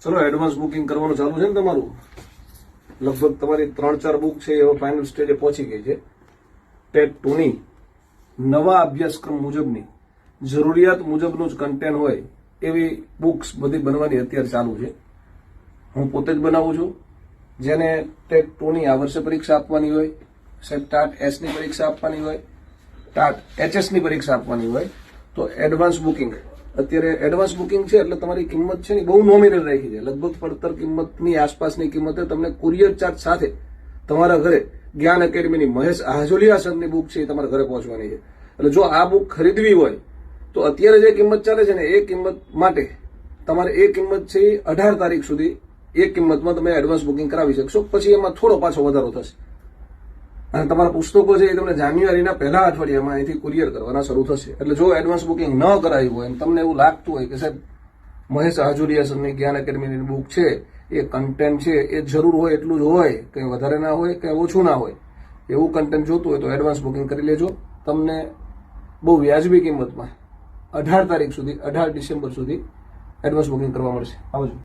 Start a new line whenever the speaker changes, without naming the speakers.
ચલો advance booking કરવાનું ચાલુ છે ને તમારું. લગભગ તમારી 3-4 બુક છે એ ફાઇનલ સ્ટેજે પહોંચી ગઈ છે. ટેટ 2ની નવા અભ્યાસક્રમ મુજબની જરૂરિયાત મુજબનું જ કન્ટેન્ટ હોય એવી બુક્સ બધી બનવાની અત્યારે ચાલુ છે. હું પોતે જ બનાવું છું. જેને ટેટ 2ની આ વર્ષે પરીક્ષા આપવાની હોય, સાહેબ ટાટ એસની પરીક્ષા આપવાની હોય, ટાટ એચએસની પરીક્ષા આપવાની હોય, તો એડવાન્સ બુકિંગ અત્યારે એડવાન્સ બુકિંગ છે એટલે તમારી કિંમત છે ને બહુ નોમિનલ રાખી છે. લગભગ પડતર કિંમતની આસપાસની કિંમતે તમને કુરિયર ચાર્જ સાથે તમારા ઘરે જ્ઞાન એકેડમીની મહેશ આહજોલિયા સરની બુક છે એ તમારા ઘરે પહોંચવાની છે. એટલે જો આ બુક ખરીદવી હોય તો અત્યારે જે કિંમત ચાલે છે ને એ કિંમત માટે તમારે એ કિંમત છે એ 18 તારીખ સુધી એ કિંમતમાં તમે એડવાન્સ બુકિંગ કરાવી શકશો. પછી એમાં થોડો પાછો વધારો થશે અને તમારા પુસ્તકો છે એ તમને જાન્યુઆરીના પહેલા અઠવાડિયામાં અહીંથી કુરિયર કરવાના શરૂ થશે. એટલે જો એડવાન્સ બુકિંગ ન કરાયું હોય અને તમને એવું લાગતું હોય કે સાહેબ મહેશ આહજોલિયા સરની જ્ઞાન એકેડમીની બુક છે એ કન્ટેન્ટ છે એ જરૂર હોય એટલું જ હોય, કંઈ વધારે ના હોય કંઈ ઓછું ના હોય, એવું કન્ટેન્ટ જોતું હોય તો એડવાન્સ બુકિંગ કરી લેજો. તમને બહુ વ્યાજબી કિંમતમાં 18 તારીખ સુધી 18 ડિસેમ્બર સુધી એડવાન્સ બુકિંગ કરવા મળશે. આવજો.